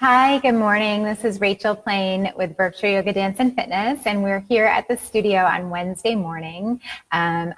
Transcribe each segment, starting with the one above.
Hi, good morning. This is Rachael Plaine with Berkshire Yoga Dance and Fitness, and we're here at the studio on Wednesday morning on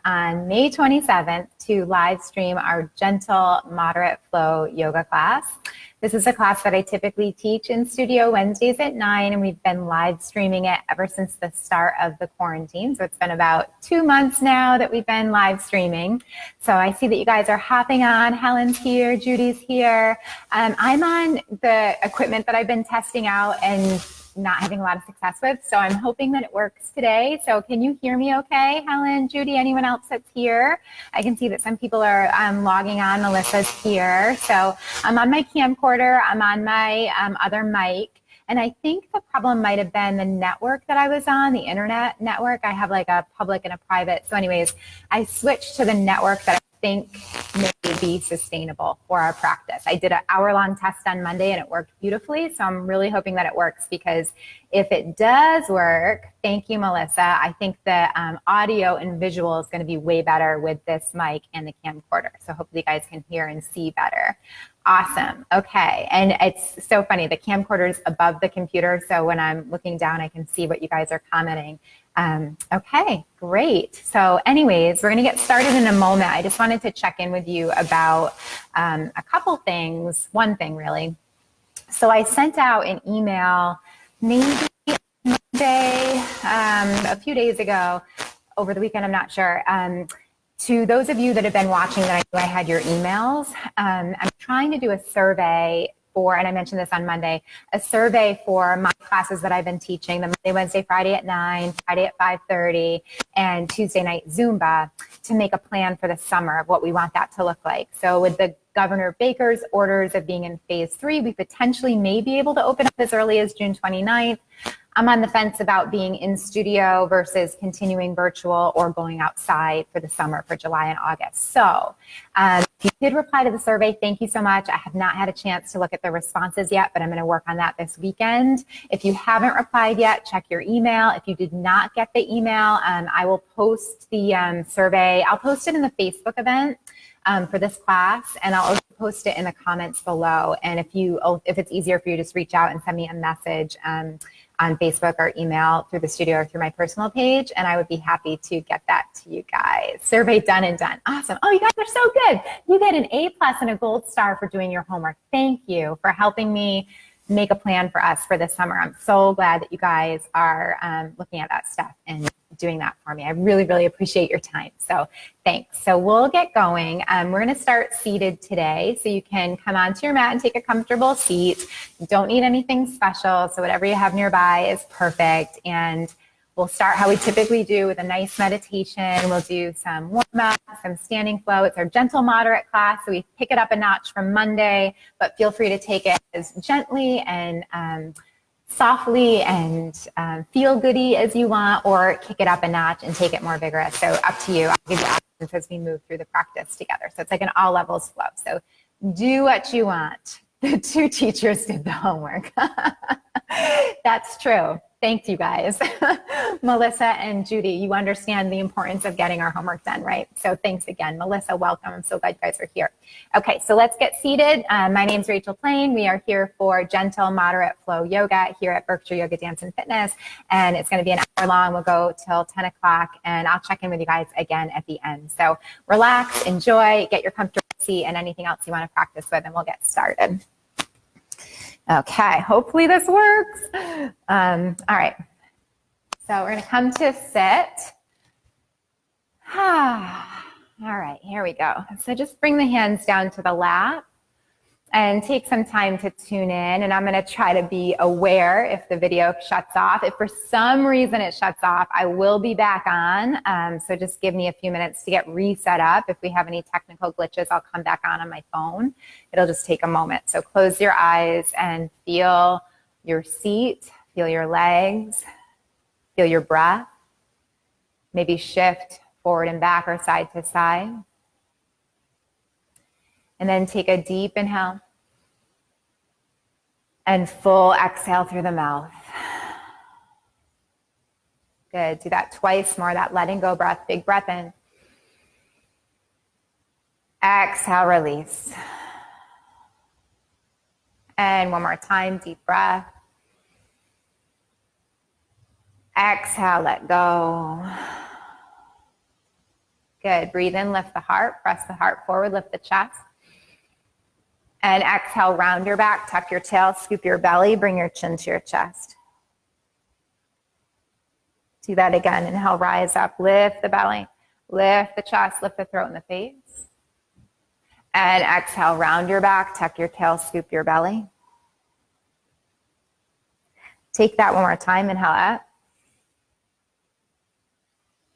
May 27th to live stream our gentle, moderate flow yoga class. This is a class that I typically teach in studio Wednesdays at 9, and we've been live streaming it ever since the start of the quarantine. So it's been about 2 months now that we've been live streaming. So I see that you guys are hopping on. Helen's here, Judy's here. I'm on the equipment that I've been testing out and not having a lot of success with. So I'm hoping that it works today. So can you hear me okay? Helen, Judy, anyone else that's here? I can see that some people are logging on. Melissa's here. So I'm on my camcorder. I'm on my other mic. And I think the problem might have been the network that I was on, the internet network. I have like a public and a private. So anyways, I switched to the network that I think may be sustainable for our practice. I did an hour-long test on Monday and it worked beautifully. So I'm really hoping that it works, because if it does work, thank you, Melissa. I think the audio and visual is going to be way better with this mic and the camcorder. So hopefully you guys can hear and see better. Awesome. Okay. And it's so funny. The camcorder is above the computer. So when I'm looking down, I can see what you guys are commenting. Okay, great. So anyways, we're going to get started in a moment. I just wanted to check in with you about a couple things. One thing, really. So I sent out an email maybe Monday, a few days ago, over the weekend, I'm not sure, to those of you that have been watching that I knew I had your emails. I'm trying to do a survey for, and I mentioned this on Monday, a survey for my classes that I've been teaching, the Monday, Wednesday, Friday at 9, Friday at 5:30, and Tuesday night Zumba, to make a plan for the summer of what we want that to look like. So with the Governor Baker's orders of being in phase 3, we potentially may be able to open up as early as June 29th. I'm on the fence about being in studio versus continuing virtual or going outside for the summer for July and August. So if you did reply to the survey, thank you so much. I have not had a chance to look at the responses yet, but I'm going to work on that this weekend. If you haven't replied yet, check your email. If you did not get the email, I will post the survey. I'll post it in the Facebook event for this class, and I'll also post it in the comments below. And if it's easier for you, just reach out and send me a message on Facebook or email through the studio or through my personal page, and I would be happy to get that to you guys. Survey done and done. Awesome. Oh, you guys are so good. You get an A+ and a gold star for doing your homework. Thank you for helping me make a plan for us for this summer. I'm so glad that you guys are looking at that stuff and doing that for me. I really, really appreciate your time. So thanks. So we'll get going. We're going to start seated today. So you can come onto your mat and take a comfortable seat. You don't need anything special. So whatever you have nearby is perfect. And we'll start how we typically do, with a nice meditation. We'll do some warm-up, some standing flow. It's our gentle, moderate class. So we pick it up a notch from Monday, but feel free to take it as gently and softly and feel-goody as you want, or kick it up a notch and take it more vigorous. So up to you. I'll give you options as we move through the practice together. So it's like an all levels flow. So do what you want. The 2 teachers did the homework. That's true. Thank you guys. Melissa and Judy, you understand the importance of getting our homework done, right? So thanks again. Melissa, welcome. I'm so glad you guys are here. Okay, so let's get seated. My name's Rachael Plaine. We are here for gentle, moderate flow yoga here at Berkshire Yoga Dance and Fitness. And it's going to be an hour long. We'll go till 10 o'clock, and I'll check in with you guys again at the end. So relax, enjoy, get your comfortable seat, and anything else you want to practice with, and we'll get started. Okay, hopefully this works. All right, so we're going to come to sit. All right, here we go. So just bring the hands down to the lap and take some time to tune in. And I'm going to try to be aware if the video shuts off. If for some reason it shuts off, I will be back on. So just give me a few minutes to get reset up. If we have any technical glitches, I'll come back on my phone. It'll just take a moment. So close your eyes and feel your seat, feel your legs, feel your breath. Maybe shift forward and back or side to side. And then take a deep inhale and full exhale through the mouth. Good. Do that twice more, that letting go breath. Big breath in. Exhale, release. And one more time, deep breath. Exhale, let go. Good. Breathe in, lift the heart, press the heart forward, lift the chest. And exhale, round your back, tuck your tail, scoop your belly, bring your chin to your chest. Do that again. Inhale, rise up, lift the belly, lift the chest, lift the throat and the face. And exhale, round your back, tuck your tail, scoop your belly. Take that one more time. Inhale up.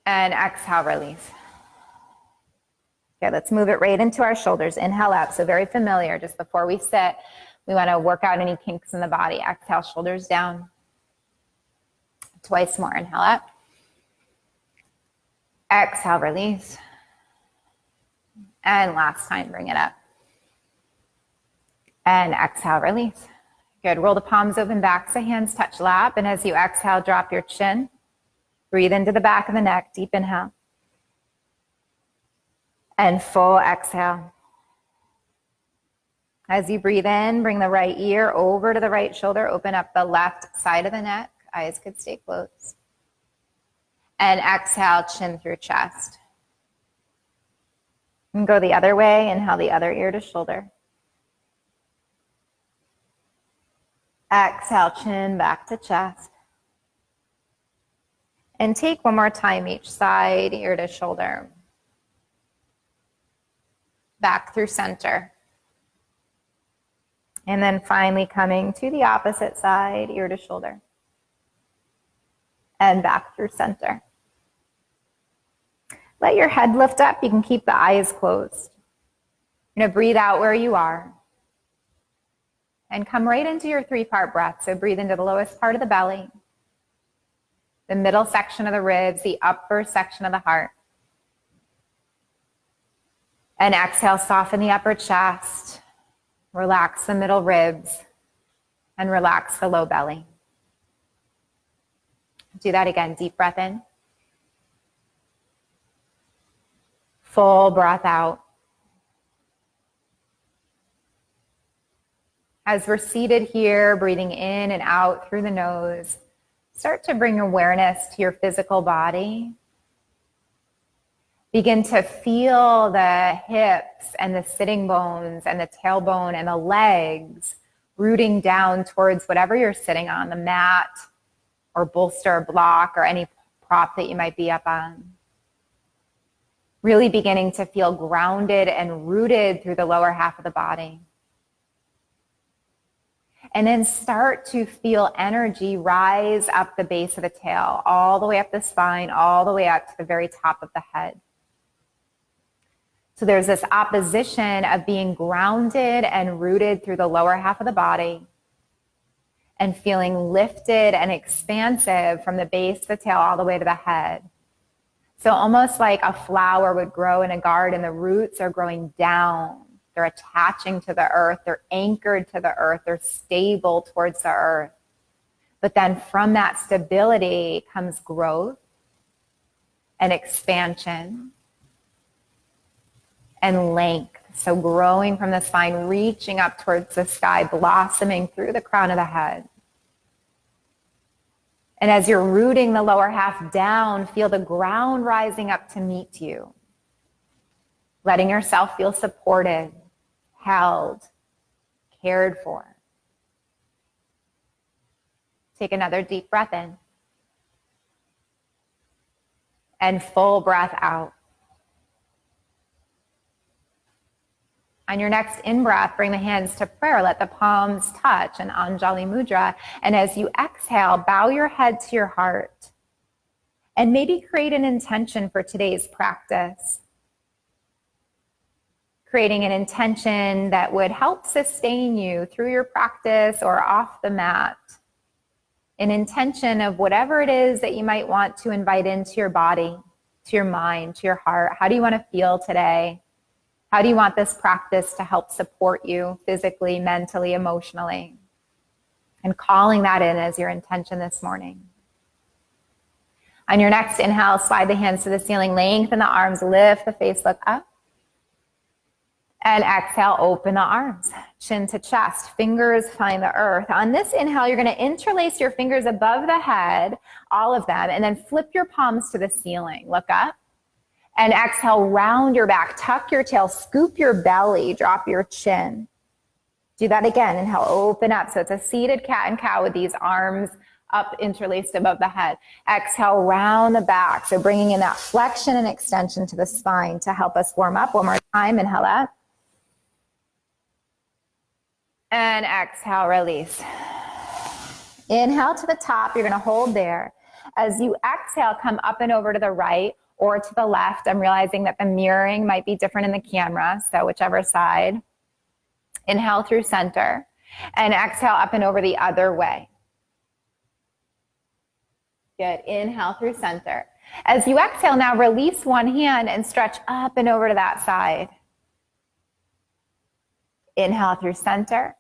And exhale, release. Okay, let's move it right into our shoulders. Inhale up. So very familiar. Just before we sit, we want to work out any kinks in the body. Exhale, shoulders down. Twice more. Inhale up. Exhale, release. And last time, bring it up. And exhale, release. Good. Roll the palms open, backs of hands touch lap. And as you exhale, drop your chin. Breathe into the back of the neck. Deep inhale. And full exhale. As you breathe in, bring the right ear over to the right shoulder. Open up the left side of the neck. Eyes could stay closed. And exhale, chin through chest. And go the other way. Inhale the other ear to shoulder. Exhale, chin back to chest. And take one more time each side, ear to shoulder. Back through center. And then finally coming to the opposite side, ear to shoulder. And back through center. Let your head lift up. You can keep the eyes closed. You're going to breathe out where you are. And come right into your three-part breath. So breathe into the lowest part of the belly, the middle section of the ribs, the upper section of the heart. And exhale, soften the upper chest, relax the middle ribs, and relax the low belly. Do that again. Deep breath in. Full breath out. As we're seated here, breathing in and out through the nose, start to bring awareness to your physical body. Begin to feel the hips and the sitting bones and the tailbone and the legs rooting down towards whatever you're sitting on, the mat or bolster or block or any prop that you might be up on. Really beginning to feel grounded and rooted through the lower half of the body. And then start to feel energy rise up the base of the tail, all the way up the spine, all the way up to the very top of the head. So there's this opposition of being grounded and rooted through the lower half of the body and feeling lifted and expansive from the base of the tail all the way to the head. So almost like a flower would grow in a garden, the roots are growing down. They're attaching to the earth. They're anchored to the earth. They're stable towards the earth. But then from that stability comes growth and expansion and length. So growing from the spine, reaching up towards the sky, blossoming through the crown of the head. And as you're rooting the lower half down, feel the ground rising up to meet you. Letting yourself feel supported, held, cared for. Take another deep breath in. And full breath out. On your next in-breath, bring the hands to prayer. Let the palms touch, an Anjali Mudra. And as you exhale, bow your head to your heart. And maybe create an intention for today's practice. Creating an intention that would help sustain you through your practice or off the mat. An intention of whatever it is that you might want to invite into your body, to your mind, to your heart. How do you want to feel today? How do you want this practice to help support you physically, mentally, emotionally? And calling that in as your intention this morning. On your next inhale, slide the hands to the ceiling, lengthen the arms, lift the face, look up. And exhale, open the arms, chin to chest, fingers find the earth. On this inhale, you're gonna interlace your fingers above the head, all of them, and then flip your palms to the ceiling. Look up. And exhale, round your back, tuck your tail, scoop your belly, drop your chin. Do that again. Inhale, open up. So it's a seated cat and cow with these arms up, interlaced above the head. Exhale, round the back. So bringing in that flexion and extension to the spine to help us warm up. One more time. Inhale up. And exhale, release. Inhale to the top. You're going to hold there. As you exhale, come up and over to the right or to the left. I'm realizing that the mirroring might be different in the camera, so whichever side. Inhale through center. And exhale up and over the other way. Good. Inhale through center. As you exhale, now release one hand and stretch up and over to that side. Inhale through center.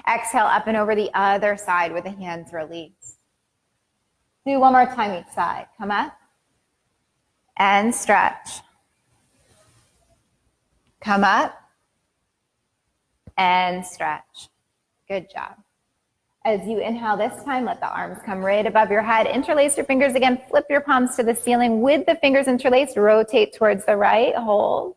Exhale up and over the other side with the hands released. Do one more time each side. Come up and stretch. Come up and stretch. Good job. As you inhale this time, let the arms come right above your head. Interlace your fingers again. Flip your palms to the ceiling with the fingers interlaced. Rotate towards the right. Hold.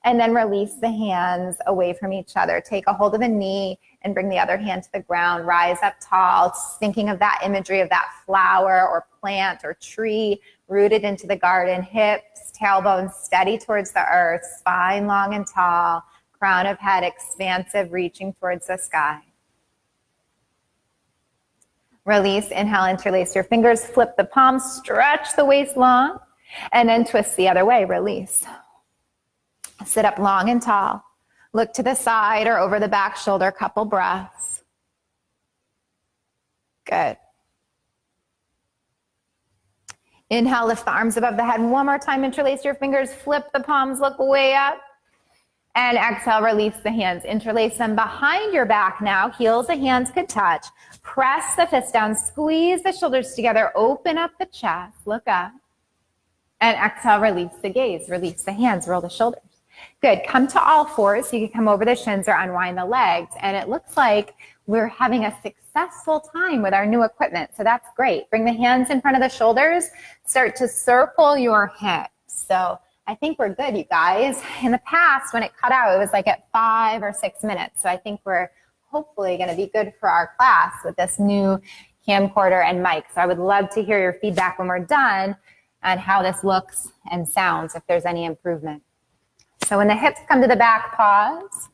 And then release the hands away from each other. Take a hold of the knee and bring the other hand to the ground. Rise up tall, thinking of that imagery of that flower or plant or tree rooted into the garden. Hips, tailbone steady towards the earth. Spine long and tall. Crown of head expansive, reaching towards the sky. Release, inhale, interlace your fingers. Flip the palms, stretch the waist long, and then twist the other way. Release. Sit up long and tall. Look to the side or over the back shoulder, couple breaths. Good. Inhale, lift the arms above the head. One more time, interlace your fingers, flip the palms, look way up. And exhale, release the hands. Interlace them behind your back now. Heels of hands could touch. Press the fists down, squeeze the shoulders together, open up the chest, look up. And exhale, release the gaze, release the hands, roll the shoulders. Good, come to all fours so you can come over the shins or unwind the legs. And it looks like we're having a successful time with our new equipment. So that's great. Bring the hands in front of the shoulders, start to circle your hips. So I think we're good, you guys. In the past, when it cut out, it was like at 5 or 6 minutes. So I think we're hopefully going to be good for our class with this new camcorder and mic. So I would love to hear your feedback when we're done on how this looks and sounds, if there's any improvement. So when the hips come to the back, pause.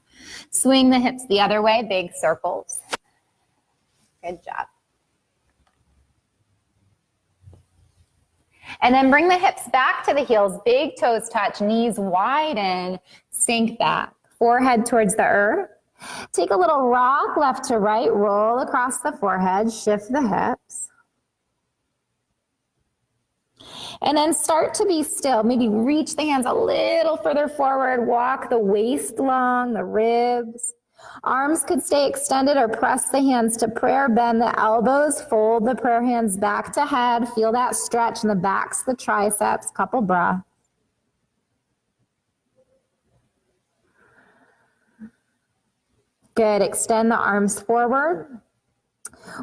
Swing the hips the other way, big circles. Good job. And then bring the hips back to the heels, big toes touch, knees widen, sink back, forehead towards the earth. Take a little rock left to right, roll across the forehead, shift the hips. And then start to be still. Maybe reach the hands a little further forward, walk the waist long, the ribs. Arms could stay extended or press the hands to prayer. Bend the elbows, fold the prayer hands back to head. Feel that stretch in the backs, the triceps, couple breaths. Good, extend the arms forward.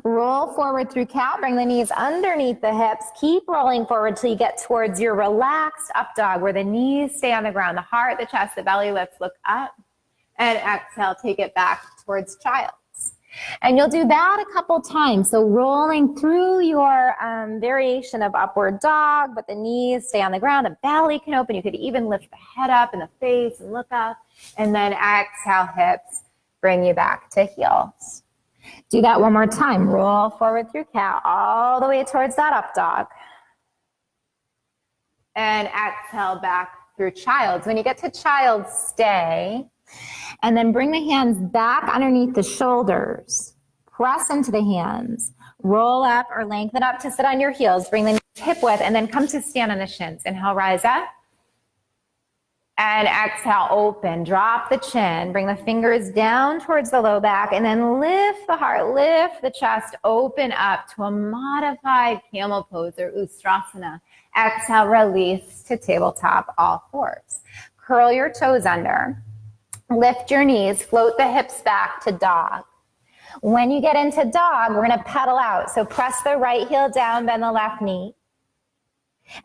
Roll forward through cat, bring the knees underneath the hips. Keep rolling forward till you get towards your relaxed up dog where the knees stay on the ground, the heart, the chest, the belly lifts, look up. And exhale, take it back towards child's. And you'll do that a couple times. So rolling through your variation of upward dog, but the knees stay on the ground, the belly can open. You could even lift the head up and the face and look up. And then exhale, hips, bring you back to heels. Do that one more time. Roll forward through cat all the way towards that up dog. And exhale back through child's. When you get to child's, stay. And then bring the hands back underneath the shoulders. Press into the hands. Roll up or lengthen up to sit on your heels. Bring the knees hip width and then come to stand on the shins. Inhale, rise up. And exhale, open. Drop the chin. Bring the fingers down towards the low back and then lift the heart, lift the chest, open up to a modified camel pose or Ustrasana. Exhale, release to tabletop, all fours. Curl your toes under. Lift your knees, float the hips back to dog. When you get into dog, we're gonna pedal out. So press the right heel down, bend the left knee.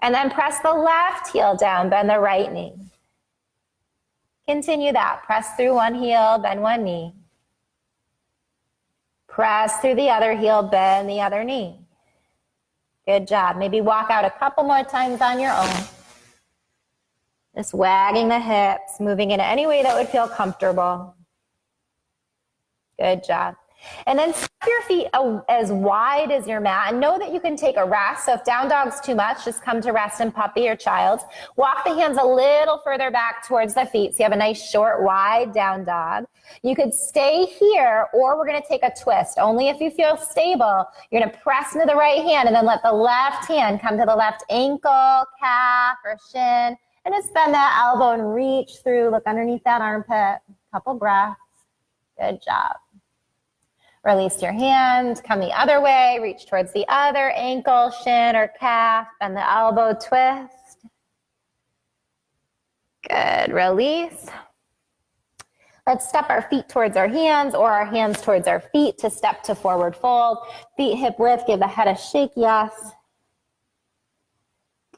And then press the left heel down, bend the right knee. Continue that. Press through one heel, bend one knee. Press through the other heel, bend the other knee. Good job. Maybe walk out a couple more times on your own. Just wagging the hips, moving in any way that would feel comfortable. Good job. And then step your feet as wide as your mat, and know that you can take a rest. So if down dog's too much, just come to rest in puppy or child. Walk the hands a little further back towards the feet so you have a nice short, wide down dog. You could stay here, or we're going to take a twist. Only if you feel stable. You're going to press into the right hand and then let the left hand come to the left ankle, calf, or shin. And just bend that elbow and reach through. Look underneath that armpit. Couple breaths. Good job. Release your hand. Come the other way. Reach towards the other ankle, shin, or calf. Bend the elbow, twist. Good. Release. Let's step our feet towards our hands or our hands towards our feet to step to forward fold. Feet hip width. Give the head a shake, yes.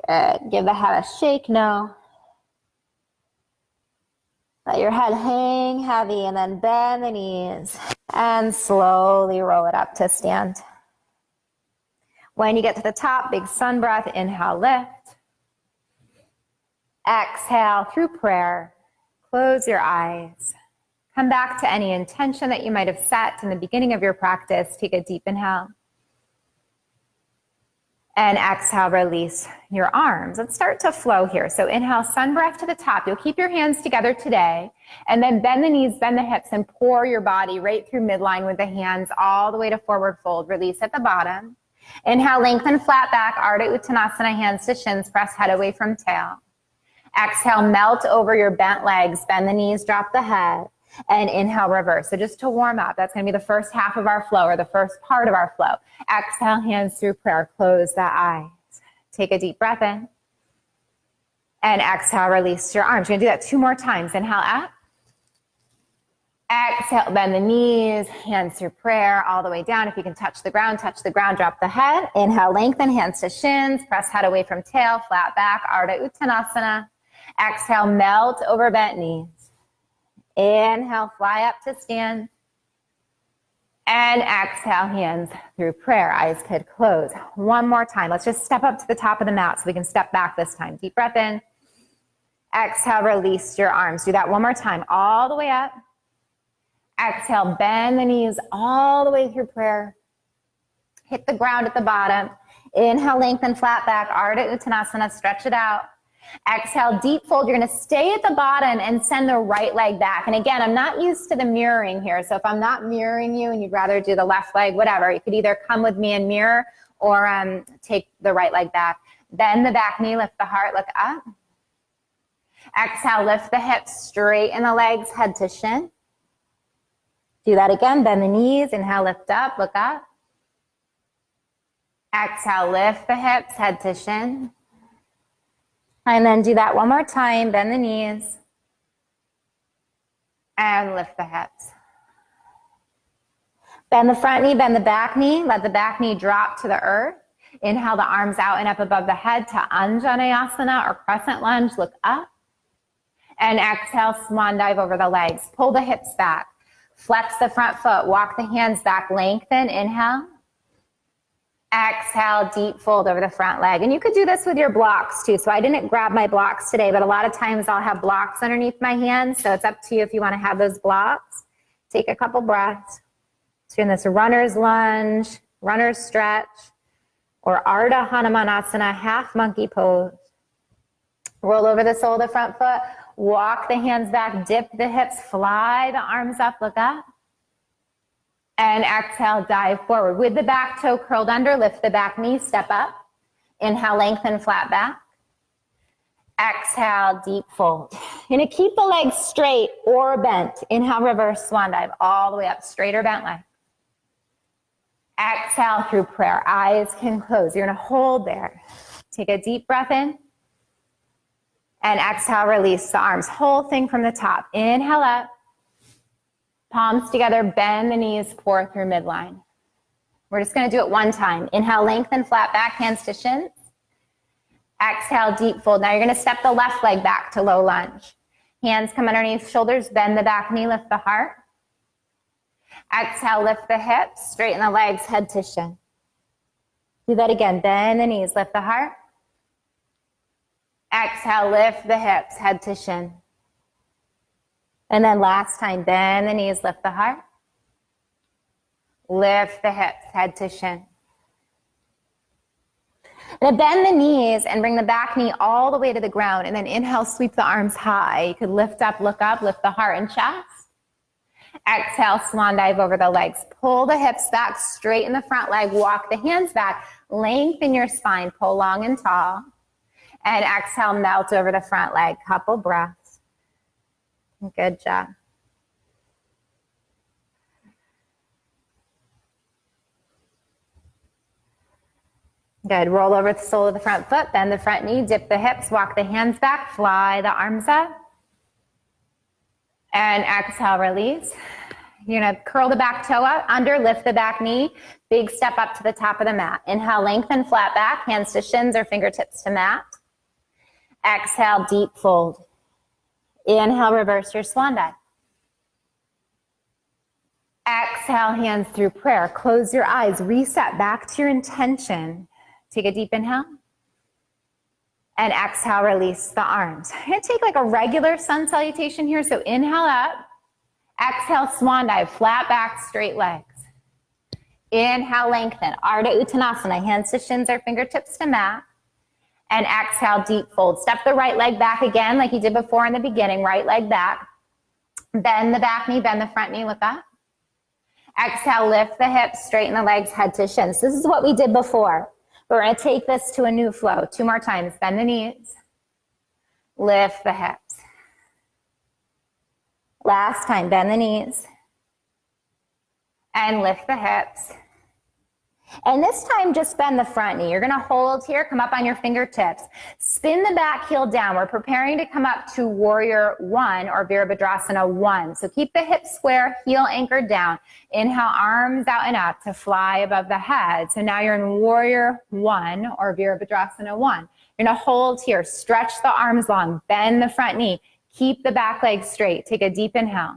Good. Give the head a shake, no. Let your head hang heavy and then bend the knees and slowly roll it up to stand. When you get to the top, big sun breath, inhale, lift. Exhale through prayer. Close your eyes. Come back to any intention that you might have set in the beginning of your practice. Take a deep inhale. And exhale, release your arms. Let's start to flow here. So inhale, sun breath to the top. You'll keep your hands together today. And then bend the knees, bend the hips, and pour your body right through midline with the hands all the way to forward fold. Release at the bottom. Inhale, lengthen flat back, Ardha Uttanasana, hands to shins, press head away from tail. Exhale, melt over your bent legs, bend the knees, drop the head. And inhale, reverse. So just to warm up, that's going to be the first half of our flow, or the first part of our flow. Exhale, hands through prayer. Close the eyes. Take a deep breath in. And exhale, release your arms. You're going to do that 2 more times. Inhale, up. Exhale, bend the knees, hands through prayer, all the way down. If you can touch the ground, drop the head. Inhale, lengthen, hands to shins, press head away from tail, flat back, Ardha Uttanasana. Exhale, melt over bent knees. Inhale, fly up to stand. And exhale, hands through prayer. Eyes could close. 1 more time. Let's just step up to the top of the mat so we can step back this time. Deep breath in. Exhale, release your arms. Do that 1 more time. All the way up. Exhale, bend the knees all the way through prayer. Hit the ground at the bottom. Inhale, lengthen, flat back, Ardha Uttanasana. Stretch it out. Exhale, deep fold. You're going to stay at the bottom and send the right leg back. And again, I'm not used to the mirroring here. So if I'm not mirroring you and you'd rather do the left leg, whatever, you could either come with me and mirror or take the right leg back. Bend the back knee, lift the heart, look up. Exhale, lift the hips, straighten the legs, head to shin. Do that again, bend the knees, inhale, lift up, look up. Exhale, lift the hips, head to shin. And then do that 1 more time, bend the knees. And lift the hips. Bend the front knee, bend the back knee. Let the back knee drop to the earth. Inhale the arms out and up above the head to Anjaneyasana or crescent lunge. Look up. And exhale, swan dive over the legs. Pull the hips back. Flex the front foot. Walk the hands back. Lengthen. Inhale. Exhale, deep fold over the front leg. And you could do this with your blocks too. So I didn't grab my blocks today, but a lot of times I'll have blocks underneath my hands. So it's up to you if you want to have those blocks. Take a couple breaths. So in this runner's lunge, runner's stretch, or Ardha Hanumanasana, half monkey pose. Roll over the sole of the front foot. Walk the hands back, dip the hips, fly the arms up, look up. And exhale, dive forward. With the back toe curled under, lift the back knee, step up. Inhale, lengthen, flat back. Exhale, deep fold. You're going to keep the legs straight or bent. Inhale, reverse swan dive, all the way up, straight or bent leg. Exhale through prayer. Eyes can close. You're going to hold there. Take a deep breath in. And exhale, release the arms. Whole thing from the top. Inhale up. Palms together, bend the knees, pour through midline. We're just going to do it one time. Inhale, lengthen, flat back, hands to shins. Exhale, deep fold. Now you're going to step the left leg back to low lunge. Hands come underneath shoulders, bend the back knee, lift the heart. Exhale, lift the hips, straighten the legs, head to shin. Do that again. Bend the knees, lift the heart. Exhale, lift the hips, head to shin. And then last time, bend the knees, lift the heart. Lift the hips, head to shin. Now bend the knees and bring the back knee all the way to the ground. And then inhale, sweep the arms high. You could lift up, look up, lift the heart and chest. Exhale, swan dive over the legs. Pull the hips back, straighten the front leg, walk the hands back, lengthen your spine, pull long and tall. And exhale, melt over the front leg. Couple breaths. Good job. Good. Roll over the sole of the front foot, bend the front knee, dip the hips, walk the hands back, fly the arms up. And exhale, release. You're going to curl the back toe up, under, lift the back knee, big step up to the top of the mat. Inhale, lengthen, flat back, hands to shins or fingertips to mat. Exhale, deep fold. Inhale, reverse your swan dive. Exhale, hands through prayer. Close your eyes, reset back to your intention. Take a deep inhale. And exhale, release the arms. I'm going to take like a regular sun salutation here. So inhale up. Exhale, swan dive, flat back, straight legs. Inhale, lengthen. Ardha Uttanasana, hands to shins or fingertips to mat. And exhale, deep fold. Step the right leg back again like you did before in the beginning. Right leg back. Bend the back knee, bend the front knee, look up. Exhale, lift the hips, straighten the legs, head to shins. This is what we did before. But we're going to take this to a new flow. 2 more times. Bend the knees. Lift the hips. Last time, bend the knees. And lift the hips. And this time, just bend the front knee. You're going to hold here, come up on your fingertips. Spin the back heel down. We're preparing to come up to Warrior 1 or Virabhadrasana 1. So keep the hips square, heel anchored down. Inhale, arms out and up to fly above the head. So now you're in Warrior 1 or Virabhadrasana 1. You're going to hold here, stretch the arms long, bend the front knee, keep the back leg straight. Take a deep inhale.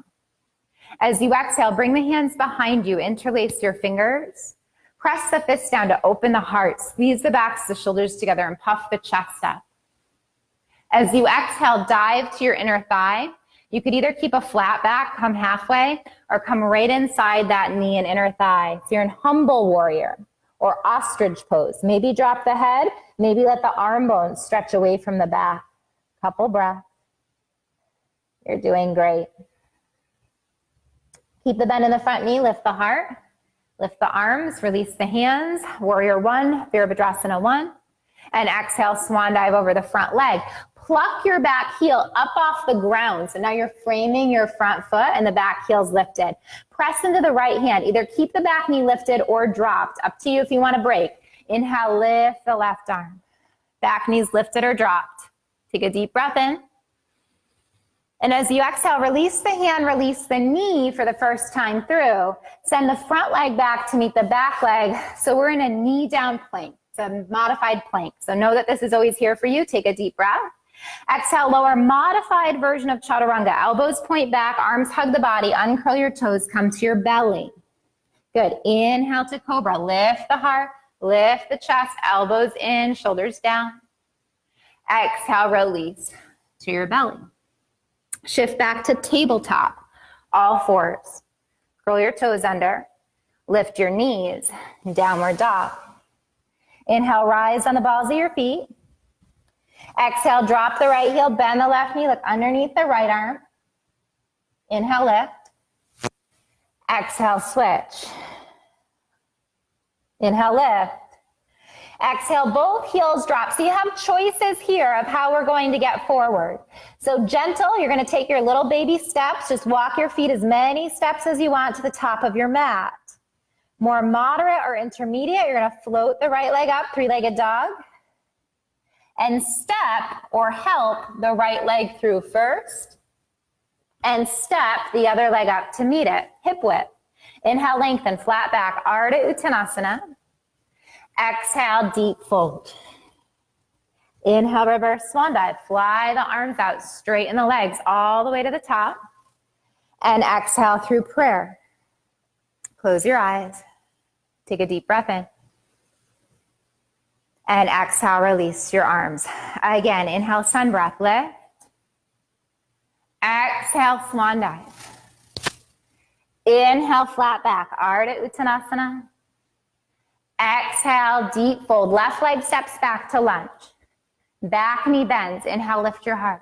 As you exhale, bring the hands behind you, interlace your fingers. Press the fists down to open the heart. Squeeze the backs, the shoulders together, and puff the chest up. As you exhale, dive to your inner thigh. You could either keep a flat back, come halfway, or come right inside that knee and inner thigh. So you're in humble warrior or ostrich pose. Maybe drop the head. Maybe let the arm bones stretch away from the back. Couple breaths. You're doing great. Keep the bend in the front knee. Lift the heart. Lift the arms, release the hands, Warrior 1, Virabhadrasana 1, and exhale, swan dive over the front leg. Pluck your back heel up off the ground. So now you're framing your front foot and the back heel's lifted. Press into the right hand. Either keep the back knee lifted or dropped. Up to you if you want to break. Inhale, lift the left arm. Back knee's lifted or dropped. Take a deep breath in. And as you exhale, release the hand, release the knee for the first time through. Send the front leg back to meet the back leg. So we're in a knee down plank. It's a modified plank. So know that this is always here for you. Take a deep breath. Exhale, lower modified version of chaturanga. Elbows point back, arms hug the body, uncurl your toes, come to your belly. Good. Inhale to cobra. Lift the heart, lift the chest, elbows in, shoulders down. Exhale, release to your belly. Shift back to tabletop, all fours. Curl your toes under, lift your knees, downward dog. Inhale, rise on the balls of your feet. Exhale, drop the right heel, bend the left knee, look underneath the right arm. Inhale, lift. Exhale, switch. Inhale, lift. Exhale, both heels drop. So you have choices here of how we're going to get forward. So gentle, you're going to take your little baby steps. Just walk your feet as many steps as you want to the top of your mat. More moderate or intermediate, you're going to float the right leg up, three-legged dog. And step or help the right leg through first. And step the other leg up to meet it, hip width. Inhale, lengthen, flat back, Ardha Uttanasana. Exhale, deep fold. Inhale, reverse swan dive. Fly the arms out, straighten the legs all the way to the top. And exhale through prayer. Close your eyes. Take a deep breath in. And exhale, release your arms. Again, inhale, sun breath, lift. Exhale, swan dive. Inhale, flat back, Ardha Uttanasana. Exhale, deep fold. Left leg steps back to lunge. Back knee bends. Inhale, lift your heart.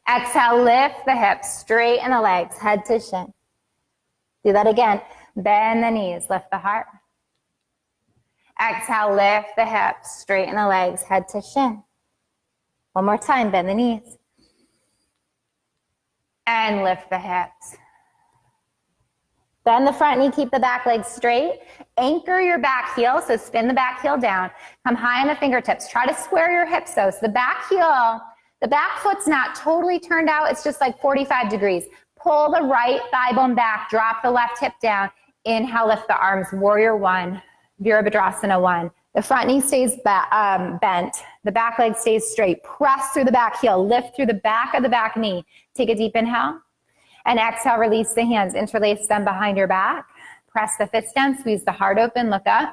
Exhale, lift the hips, straighten the legs, head to shin. Do that again. Bend the knees, lift the heart. Exhale, lift the hips, straighten the legs, head to shin. One more time, bend the knees. And lift the hips. Bend the front knee, keep the back leg straight. Anchor your back heel, so spin the back heel down. Come high on the fingertips. Try to square your hips though. So the back heel, the back foot's not totally turned out. It's just like 45 degrees. Pull the right thigh bone back. Drop the left hip down. Inhale, lift the arms. Warrior one. Virabhadrasana one. The front knee stays bent. The back leg stays straight. Press through the back heel. Lift through the back of the back knee. Take a deep inhale. And exhale, release the hands. Interlace them behind your back. Press the fists down. Squeeze the heart open. Look up.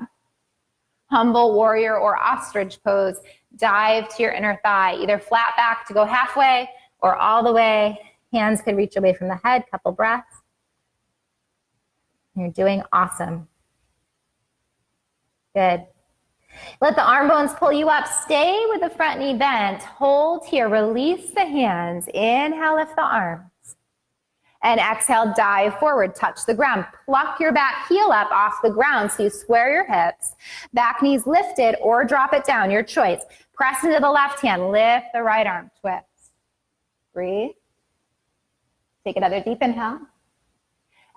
Humble warrior or ostrich pose. Dive to your inner thigh. Either flat back to go halfway or all the way. Hands could reach away from the head. Couple breaths. You're doing awesome. Good. Let the arm bones pull you up. Stay with the front knee bent. Hold here. Release the hands. Inhale, lift the arms. And exhale, dive forward. Touch the ground. Pluck your back heel up off the ground so you square your hips. Back knees lifted or drop it down. Your choice. Press into the left hand. Lift the right arm. Twist. Breathe. Take another deep inhale.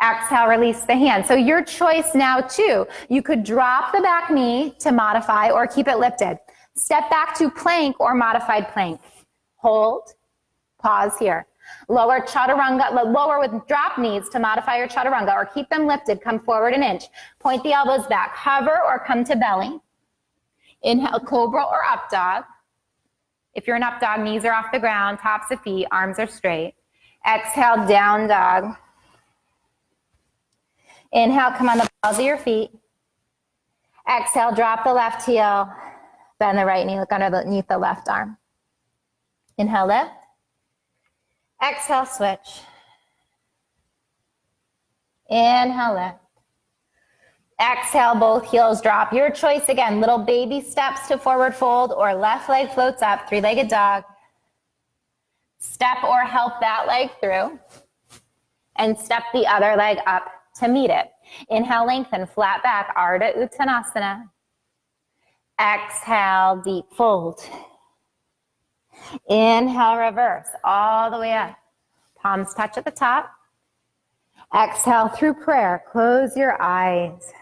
Exhale, release the hand. So your choice now too. You could drop the back knee to modify or keep it lifted. Step back to plank or modified plank. Hold. Pause here. Lower chaturanga, lower with drop knees to modify your chaturanga or keep them lifted. Come forward an inch. Point the elbows back. Hover or come to belly. Inhale, cobra or up dog. If you're an up dog, knees are off the ground, tops of feet, arms are straight. Exhale, down dog. Inhale, come on the balls of your feet. Exhale, drop the left heel. Bend the right knee, look underneath the left arm. Inhale, lift. Exhale, switch. Inhale, lift. Exhale, both heels drop. Your choice again, little baby steps to forward fold or left leg floats up, three-legged dog. Step or help that leg through. And step the other leg up to meet it. Inhale, lengthen, flat back, Ardha Uttanasana. Exhale, deep fold. Inhale, reverse, all the way up. Palms touch at the top. Exhale through prayer. Close your eyes.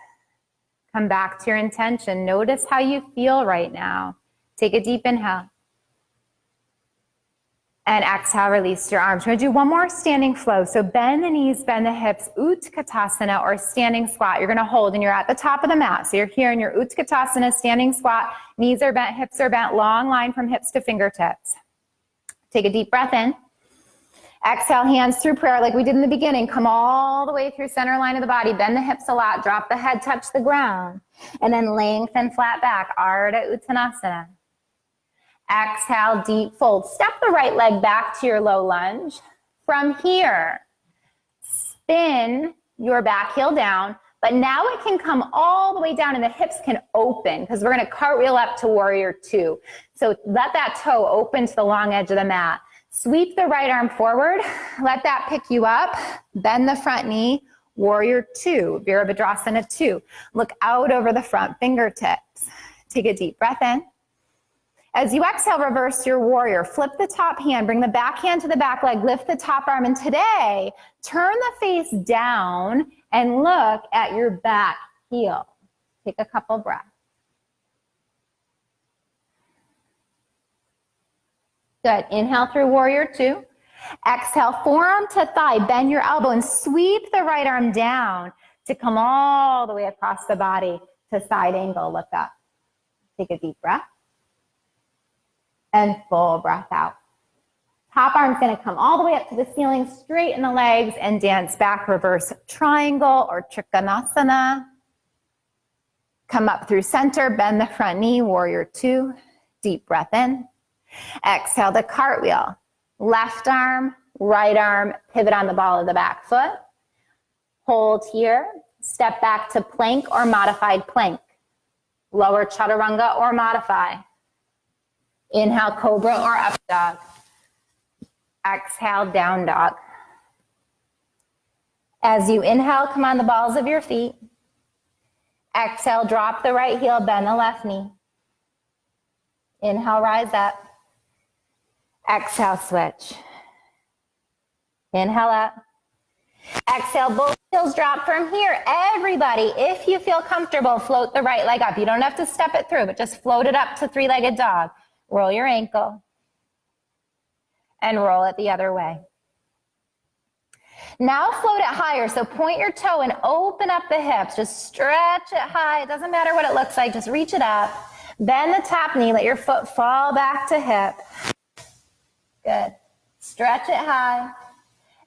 Come back to your intention. Notice how you feel right now. Take a deep inhale. And exhale, release your arms. We're going to do one more standing flow. So bend the knees, bend the hips, Utkatasana or standing squat. You're going to hold and you're at the top of the mat. So you're here in your Utkatasana, standing squat. Knees are bent, hips are bent, long line from hips to fingertips. Take a deep breath in. Exhale, hands through prayer like we did in the beginning. Come all the way through center line of the body. Bend the hips a lot. Drop the head, touch the ground. And then lengthen flat back, Ardha Uttanasana. Exhale, deep fold. Step the right leg back to your low lunge. From here, spin your back heel down, but now it can come all the way down and the hips can open because we're going to cartwheel up to warrior two. So let that toe open to the long edge of the mat. Sweep the right arm forward. Let that pick you up. Bend the front knee. Warrior two, Virabhadrasana two. Look out over the front fingertips. Take a deep breath in. As you exhale, reverse your warrior. Flip the top hand, bring the back hand to the back leg, lift the top arm, and today, turn the face down and look at your back heel. Take a couple breaths. Good. Inhale through warrior two. Exhale, forearm to thigh, bend your elbow and sweep the right arm down to come all the way across the body to side angle, look up. Take a deep breath and full breath out. Top arm's gonna come all the way up to the ceiling, straighten the legs and dance back, reverse triangle or trikonasana. Come up through center, bend the front knee, warrior two, deep breath in. Exhale the cartwheel, left arm, right arm, pivot on the ball of the back foot. Hold here, step back to plank or modified plank. Lower chaturanga or modify. Inhale, cobra or up dog. Exhale, down dog. As you inhale, come on the balls of your feet. Exhale, drop the right heel, bend the left knee. Inhale, rise up. Exhale, switch. Inhale up. Exhale, both heels drop from here. Everybody, if you feel comfortable, float the right leg up. You don't have to step it through, but just float it up to three-legged dog. Roll your ankle and roll it the other way. Now float it higher, so point your toe and open up the hips. Just stretch it high. It doesn't matter what it looks like, just reach it up. Bend the top knee, let your foot fall back to hip. Good. Stretch it high.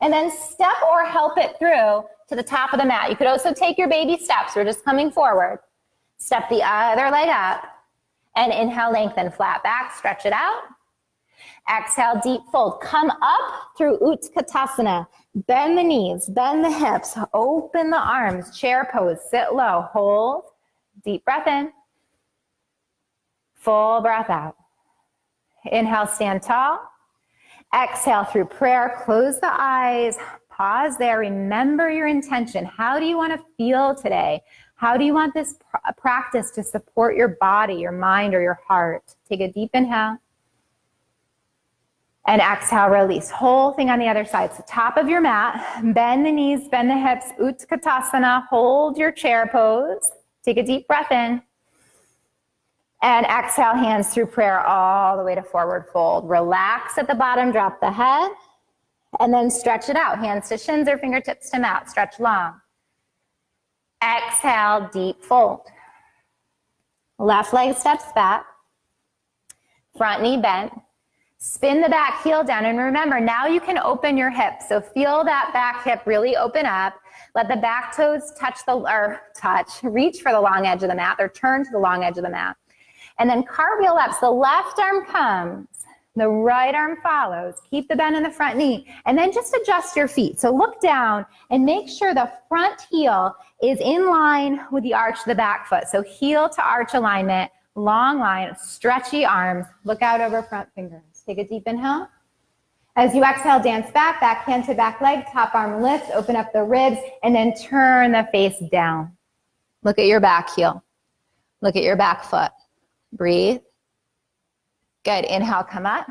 And then step or help it through to the top of the mat. You could also take your baby steps. We're just coming forward. Step the other leg up. And inhale, lengthen, flat back, stretch it out. Exhale, deep fold. Come up through Utkatasana. Bend the knees, bend the hips, open the arms, chair pose, sit low, hold, deep breath in, full breath out. Inhale, stand tall. Exhale through prayer, close the eyes, pause there, remember your intention. How do you want to feel today? How do you want this practice to support your body, your mind, or your heart? Take a deep inhale. And exhale, release. Whole thing on the other side. So top of your mat, bend the knees, bend the hips, Utkatasana, hold your chair pose. Take a deep breath in. And exhale, hands through prayer all the way to forward fold. Relax at the bottom, drop the head, and then stretch it out. Hands to shins or fingertips to mat. Stretch long. Exhale, deep fold. Left leg steps back. Front knee bent. Spin the back heel down. And remember, now you can open your hips. So feel that back hip really open up. Let the back toes reach for the long edge of the mat or turn to the long edge of the mat. And then cartwheel up. So the left arm comes, the right arm follows. Keep the bend in the front knee. And then just adjust your feet. So look down and make sure the front heel is in line with the arch of the back foot. So heel to arch alignment, long line, stretchy arms. Look out over front fingers. Take a deep inhale. As you exhale, dance back, back hand to back leg, top arm lifts, open up the ribs, and then turn the face down. Look at your back heel. Look at your back foot. Breathe. Good. Inhale, come up.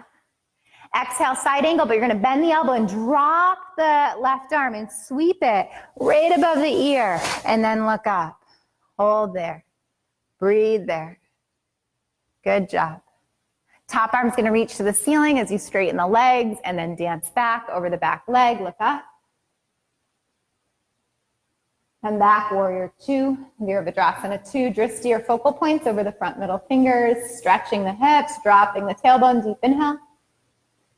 Exhale, side angle, but you're going to bend the elbow and drop the left arm and sweep it right above the ear, and then look up. Hold there. Breathe there. Good job. Top arm's going to reach to the ceiling as you straighten the legs and then dance back over the back leg. Look up. Come back, warrior two, Virabhadrasana two. Drishti or focal points over the front middle fingers, stretching the hips, dropping the tailbone, deep inhale.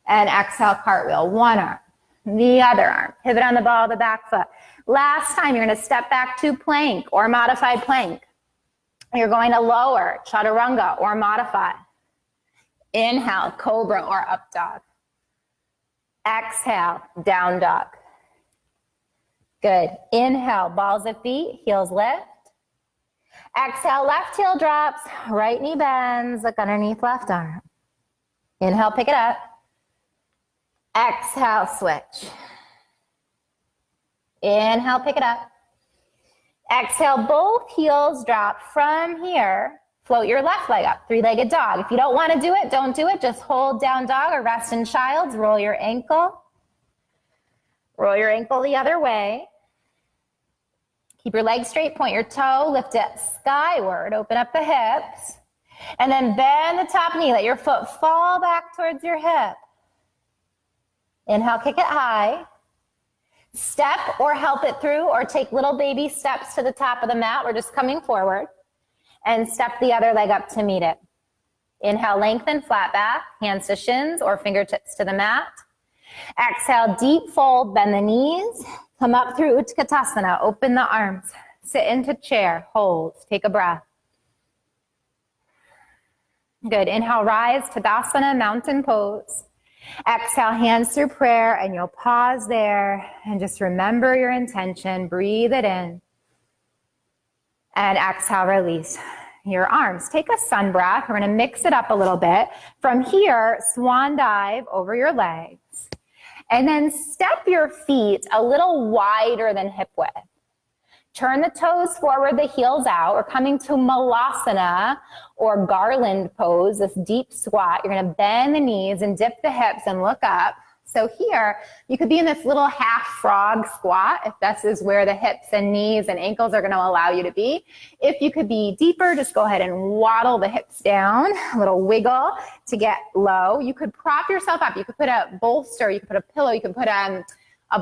And exhale, cartwheel. One arm, the other arm. Pivot on the ball of the back foot. Last time, you're going to step back to plank or modified plank. You're going to lower, chaturanga or modify. Inhale, cobra or up dog. Exhale, down dog. Good. Inhale, balls of feet, heels lift. Exhale, left heel drops, right knee bends, look underneath left arm. Inhale, pick it up. Exhale, switch. Inhale, pick it up. Exhale, both heels drop from here. Float your left leg up, three-legged dog. If you don't want to do it, don't do it. Just hold down dog or rest in child's. Roll your ankle. Roll your ankle the other way. Keep your legs straight, point your toe, lift it skyward, open up the hips. And then bend the top knee, let your foot fall back towards your hip. Inhale, kick it high. Step or help it through, or take little baby steps to the top of the mat. We're just coming forward. And step the other leg up to meet it. Inhale, lengthen, flat back, hands to shins or fingertips to the mat. Exhale, deep fold, bend the knees. Come up through Utkatasana, open the arms. Sit into chair, hold, take a breath. Good, inhale, rise, Tadasana, mountain pose. Exhale, hands through prayer, and you'll pause there and just remember your intention, breathe it in. And exhale, release your arms. Take a sun breath. We're going to mix it up a little bit. From here, swan dive over your legs. And then step your feet a little wider than hip width. Turn the toes forward, the heels out. We're coming to Malasana or garland pose, this deep squat. You're going to bend the knees and dip the hips and look up. So here, you could be in this little half frog squat if this is where the hips and knees and ankles are going to allow you to be. If you could be deeper, just go ahead and waddle the hips down, a little wiggle to get low. You could prop yourself up. You could put a bolster, you could put a pillow, you could put a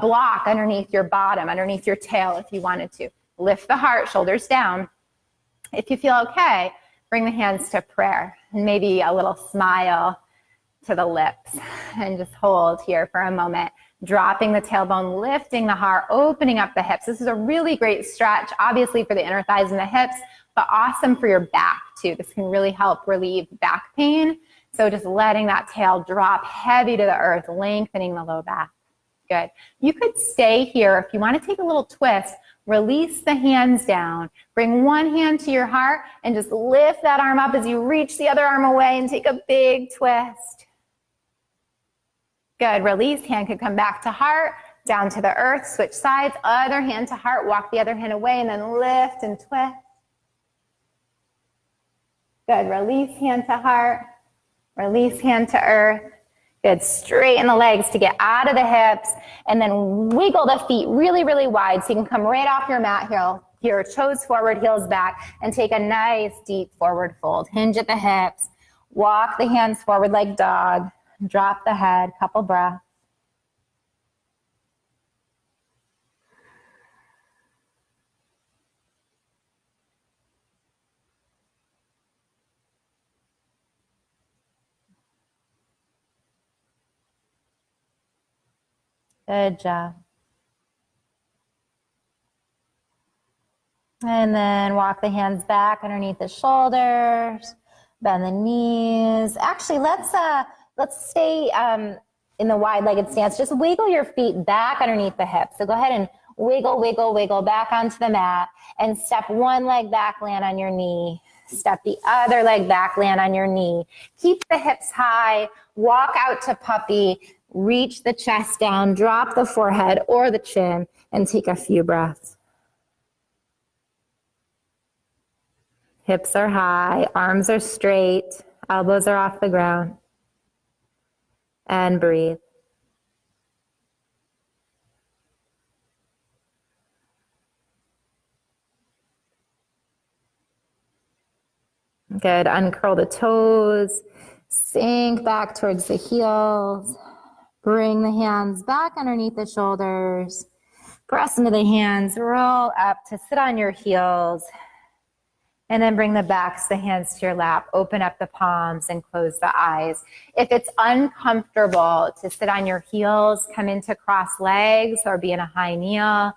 block underneath your bottom, underneath your tail if you wanted to. Lift the heart, shoulders down. If you feel okay, bring the hands to prayer and maybe a little smile to the lips, and just hold here for a moment, dropping the tailbone, lifting the heart, opening up the hips. This is a really great stretch, obviously for the inner thighs and the hips, but awesome for your back too. This can really help relieve back pain. So just letting that tail drop heavy to the earth, lengthening the low back. Good. You could stay here. If you want to take a little twist, release the hands down. Bring one hand to your heart and just lift that arm up as you reach the other arm away and take a big twist. Good, release, hand could come back to heart, down to the earth, switch sides, other hand to heart, walk the other hand away, and then lift and twist. Good, release, hand to heart, release, hand to earth. Good, straighten the legs to get out of the hips, and then wiggle the feet really, really wide so you can come right off your mat here, toes forward, heels back, and take a nice deep forward fold. Hinge at the hips, walk the hands forward like dog. Drop the head, couple breaths. Good job. And then walk the hands back underneath the shoulders, bend the knees. Actually, let's stay in the wide-legged stance. Just wiggle your feet back underneath the hips. So go ahead and wiggle, wiggle, wiggle back onto the mat, and step one leg back, land on your knee. Step the other leg back, land on your knee. Keep the hips high, walk out to puppy, reach the chest down, drop the forehead or the chin, and take a few breaths. Hips are high, arms are straight, elbows are off the ground. And breathe. Good. Uncurl the toes. Sink back towards the heels. Bring the hands back underneath the shoulders. Press into the hands. Roll up to sit on your heels. And then bring the backs, the hands to your lap. Open up the palms and close the eyes. If it's uncomfortable to sit on your heels, come into cross legs or be in a high kneel.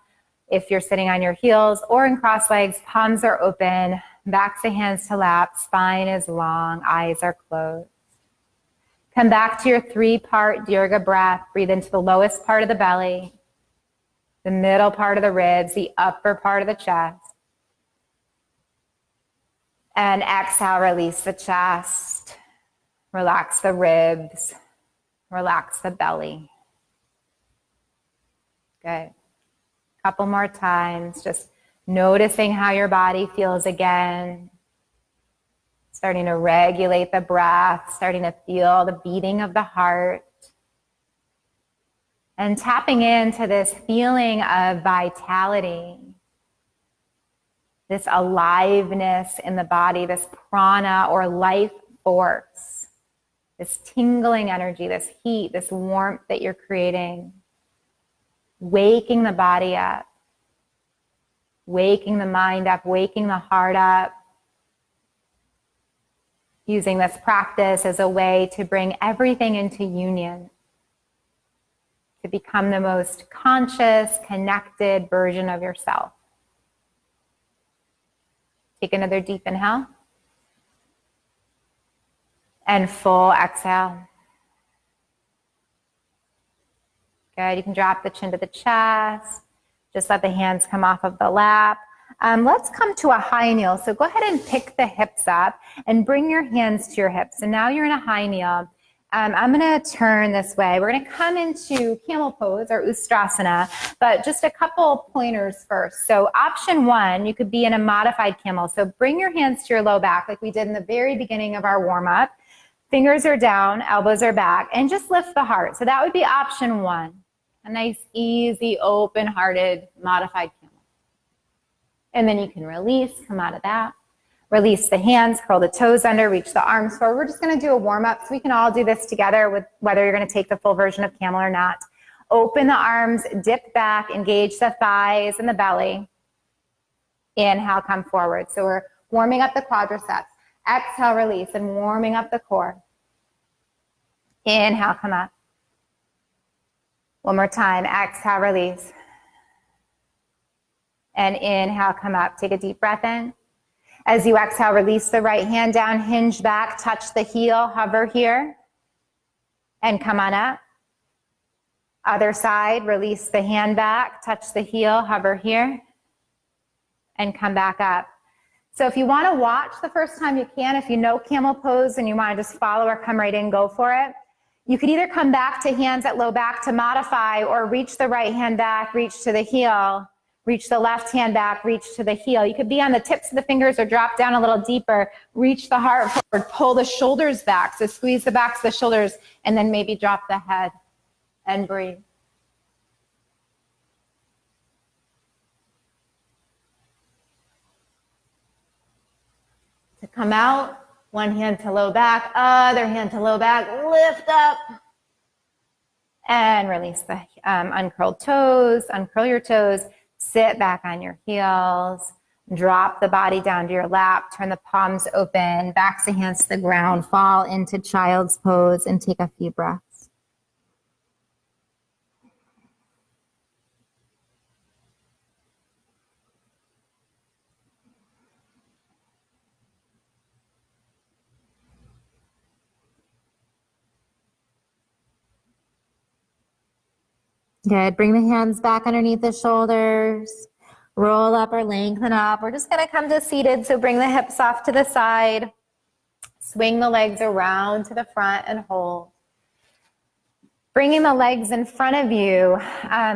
If you're sitting on your heels or in cross legs, palms are open, backs of hands to lap, spine is long, eyes are closed. Come back to your 3-part Dirga breath. Breathe into the lowest part of the belly, the middle part of the ribs, the upper part of the chest. And exhale, release the chest, relax the ribs, relax the belly. Good. Couple more times, just noticing how your body feels again. Starting to regulate the breath, starting to feel the beating of the heart. And tapping into this feeling of vitality. This aliveness in the body, this prana or life force. this tingling energy, this heat, this warmth that you're creating, waking the body up, waking the mind up, waking the heart up, using this practice as a way to bring everything into union, to become the most conscious, connected version of yourself. Take another deep inhale. And full exhale. Good, you can drop the chin to the chest. Just let the hands come off of the lap. Let's come to a high kneel. So go ahead and pick the hips up and bring your hands to your hips. And now you're in a high kneel. I'm gonna turn this way. We're gonna come into camel pose or Ustrasana, but just a couple pointers first. So option one, you could be in a modified camel. So bring your hands to your low back like we did in the very beginning of our warm up. Fingers are down, elbows are back, and just lift the heart. So that would be option one. A nice, easy, open-hearted, modified camel. And then you can release, come out of that. Release the hands, curl the toes under, reach the arms forward. We're just gonna do a warm-up, so we can all do this together with whether you're gonna take the full version of camel or not. Open the arms, dip back, engage the thighs and the belly. Inhale, come forward. So we're warming up the quadriceps. Exhale, release, and warming up the core. Inhale, come up. One more time. Exhale, release. And inhale, come up. Take a deep breath in. As you exhale, release the right hand down, hinge back, touch the heel, hover here, and come on up. Other side, release the hand back, touch the heel, hover here, and come back up. So if you want to watch the first time, you can. If you know camel pose and you want to just follow or come right in, go for it. You could either come back to hands at low back to modify, or reach the right hand back, reach to the heel, reach the left hand back, reach to the heel. You could be on the tips of the fingers or drop down a little deeper, reach the heart forward, pull the shoulders back. So squeeze the backs of the shoulders, and then maybe drop the head and breathe. To come out, one hand to low back, other hand to low back, lift up, and release the uncurled toes, uncurl your toes, sit back on your heels, drop the body down to your lap, turn the palms open, backs of hands to the ground, fall into child's pose, and take a few breaths. Good. Bring the hands back underneath the shoulders. Roll up or lengthen up. We're just going to come to seated. So bring the hips off to the side. Swing the legs around to the front and hold. Bringing the legs in front of you.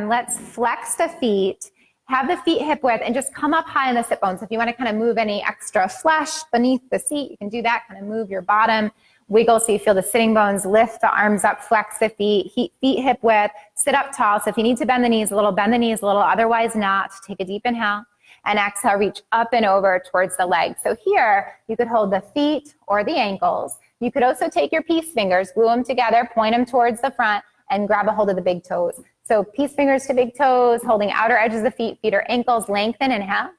Let's flex the feet. Have the feet hip width and just come up high on the sit bones. If you want to kind of move any extra flesh beneath the seat, you can do that. Kind of move your bottom. Wiggle so you feel the sitting bones, lift the arms up, flex the feet, feet hip width, sit up tall. So if you need to bend the knees a little, bend the knees a little, otherwise not. Take a deep inhale and exhale, reach up and over towards the legs. So here you could hold the feet or the ankles. You could also take your peace fingers, glue them together, point them towards the front and grab a hold of the big toes. So peace fingers to big toes, holding outer edges of the feet or ankles, lengthen, inhale,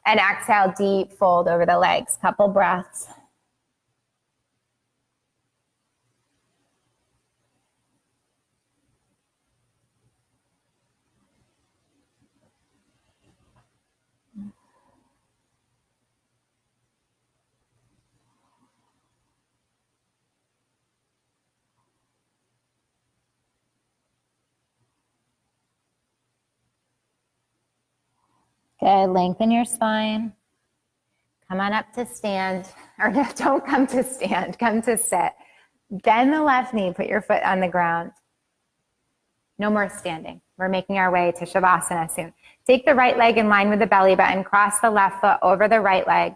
and exhale, deep fold over the legs. Couple breaths. Good, lengthen your spine. Come on up to stand, or no, don't come to stand, come to sit. Bend the left knee, put your foot on the ground. No more standing. We're making our way to Shavasana soon. Take the right leg in line with the belly button, cross the left foot over the right leg.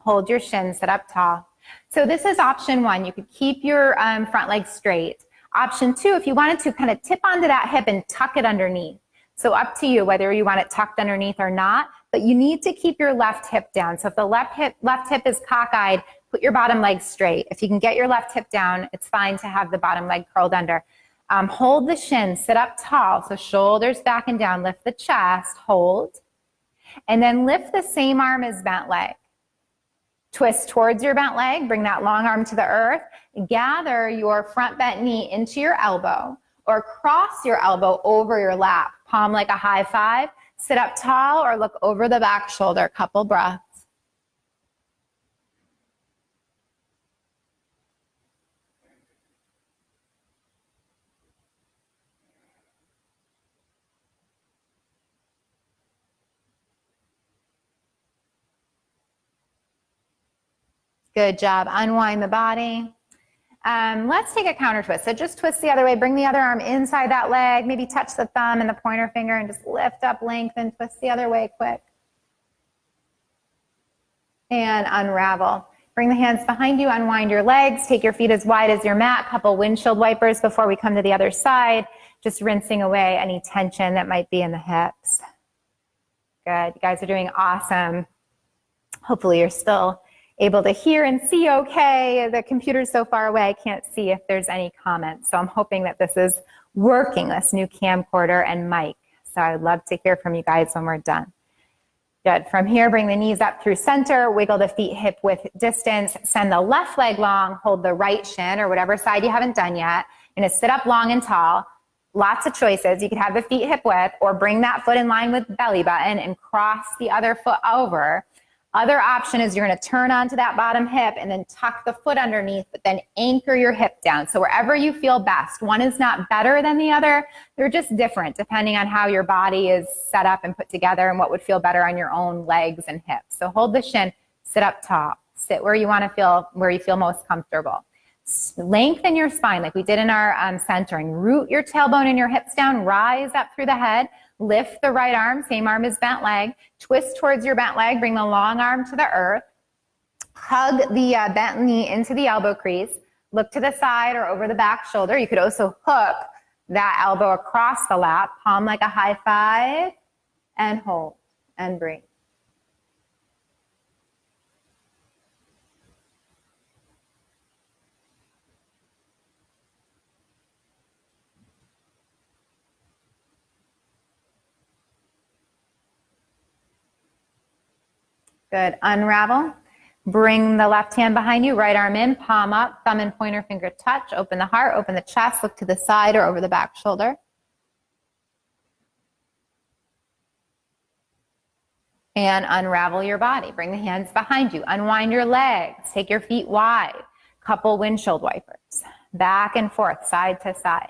Hold your shin, sit up tall. So this is option one. You could keep your front leg straight. Option two, if you wanted to kind of tip onto that hip and tuck it underneath. So up to you whether you want it tucked underneath or not. but you need to keep your left hip down. So if the left hip is cockeyed, put your bottom leg straight. If you can get your left hip down, it's fine to have the bottom leg curled under. Hold the shin, sit up tall, so shoulders back and down, lift the chest, hold, and then lift the same arm as bent leg. Twist towards your bent leg, bring that long arm to the earth, gather your front bent knee into your elbow or cross your elbow over your lap, palm like a high five, sit up tall or look over the back shoulder, couple breaths. Good job. Unwind the body. Let's take a counter twist. So just twist the other way. Bring the other arm inside that leg. Maybe touch the thumb and the pointer finger and just lift up, lengthen, twist the other way quick. And unravel. Bring the hands behind you. Unwind your legs. Take your feet as wide as your mat. Couple windshield wipers before we come to the other side. Just rinsing away any tension that might be in the hips. Good. You guys are doing awesome. Hopefully you're still able to hear and see okay. The computer's so far away, I can't see if there's any comments. So I'm hoping that this is working, this new camcorder and mic. So I'd love to hear from you guys when we're done. Good. From here, bring the knees up through center, wiggle the feet hip width distance, send the left leg long, hold the right shin or whatever side you haven't done yet. You're gonna sit up long and tall. Lots of choices. You could have the feet hip width or bring that foot in line with belly button and cross the other foot over. Other option is you're going to turn onto that bottom hip and then tuck the foot underneath, but then anchor your hip down. So wherever you feel best. One is not better than the other. They're just different depending on how your body is set up and put together and what would feel better on your own legs and hips. So hold the shin, sit up tall, sit where you want to feel, where you feel most comfortable. Lengthen your spine like we did in our centering. Root your tailbone and your hips down, rise up through the head. Lift the right arm, same arm as bent leg. Twist towards your bent leg, bring the long arm to the earth. Hug the bent knee into the elbow crease. Look to the side or over the back shoulder. You could also hook that elbow across the lap, palm like a high five, and hold and breathe. Good. Unravel. Bring the left hand behind you, right arm in, palm up, thumb and pointer finger touch. Open the heart, open the chest, look to the side or over the back shoulder. And unravel your body. Bring the hands behind you. Unwind your legs. Take your feet wide. Couple windshield wipers. Back and forth, side to side.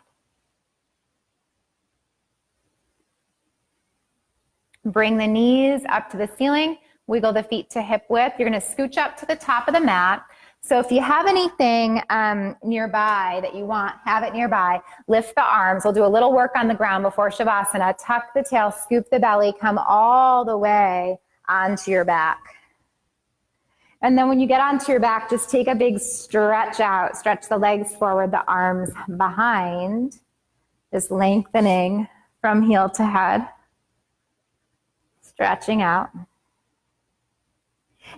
Bring the knees up to the ceiling. Wiggle the feet to hip width. You're going to scooch up to the top of the mat. So if you have anything nearby that you want, have it nearby. Lift the arms. We'll do a little work on the ground before Shavasana. Tuck the tail, scoop the belly, come all the way onto your back. And then when you get onto your back, just take a big stretch out. Stretch the legs forward, the arms behind. Just lengthening from heel to head. Stretching out.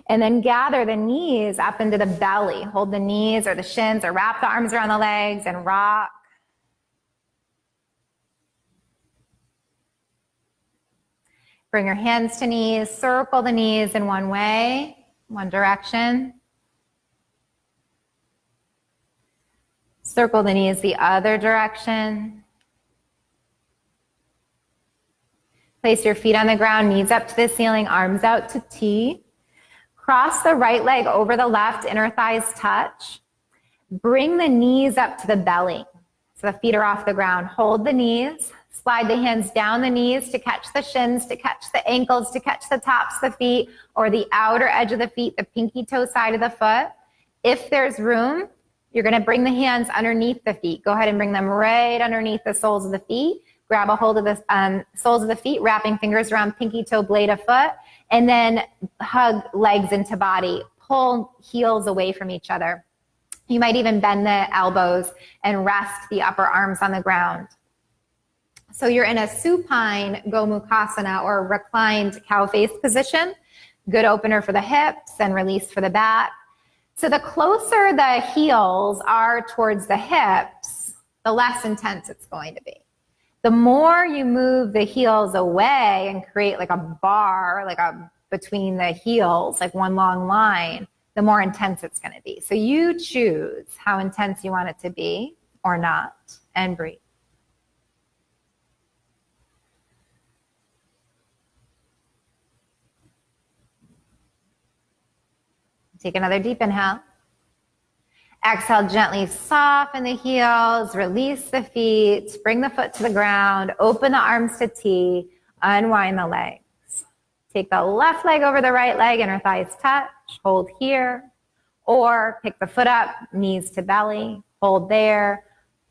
And then gather the knees up into the belly. Hold the knees or the shins or wrap the arms around the legs and rock. Bring your hands to knees. Circle the knees in one way, one direction. Circle the knees the other direction. Place your feet on the ground, knees up to the ceiling, arms out to T. Cross the right leg over the left, inner thighs touch. Bring the knees up to the belly. So the feet are off the ground. Hold the knees. Slide the hands down the knees to catch the shins, to catch the ankles, to catch the tops of the feet or the outer edge of the feet, the pinky toe side of the foot. If there's room, you're going to bring the hands underneath the feet. Go ahead and bring them right underneath the soles of the feet. Grab a hold of the soles of the feet, wrapping fingers around pinky toe blade of foot. And then hug legs into body. Pull heels away from each other. You might even bend the elbows and rest the upper arms on the ground. So you're in a supine Gomukhasana or reclined cow face position. Good opener for the hips and release for the back. So the closer the heels are towards the hips, the less intense it's going to be. The more you move the heels away and create like a bar, between the heels, like one long line, the more intense it's going to be. So you choose how intense you want it to be or not, and breathe. Take another deep inhale. Exhale, gently soften the heels, release the feet, bring the foot to the ground, open the arms to T, unwind the legs. Take the left leg over the right leg, inner thighs touch, hold here, or pick the foot up, knees to belly, hold there,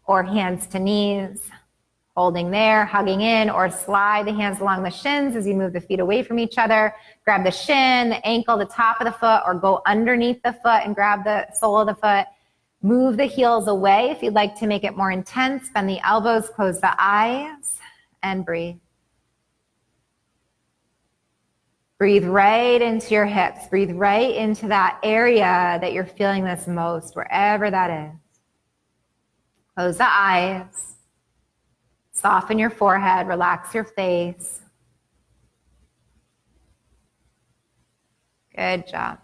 or hands to knees, holding there, hugging in, or slide the hands along the shins as you move the feet away from each other. Grab the shin, the ankle, the top of the foot, or go underneath the foot and grab the sole of the foot. Move the heels away if you'd like to make it more intense. Bend the elbows, close the eyes, and breathe. Breathe right into your hips. Breathe right into that area that you're feeling this most, wherever that is. Close the eyes. Soften your forehead. Relax your face. Good job.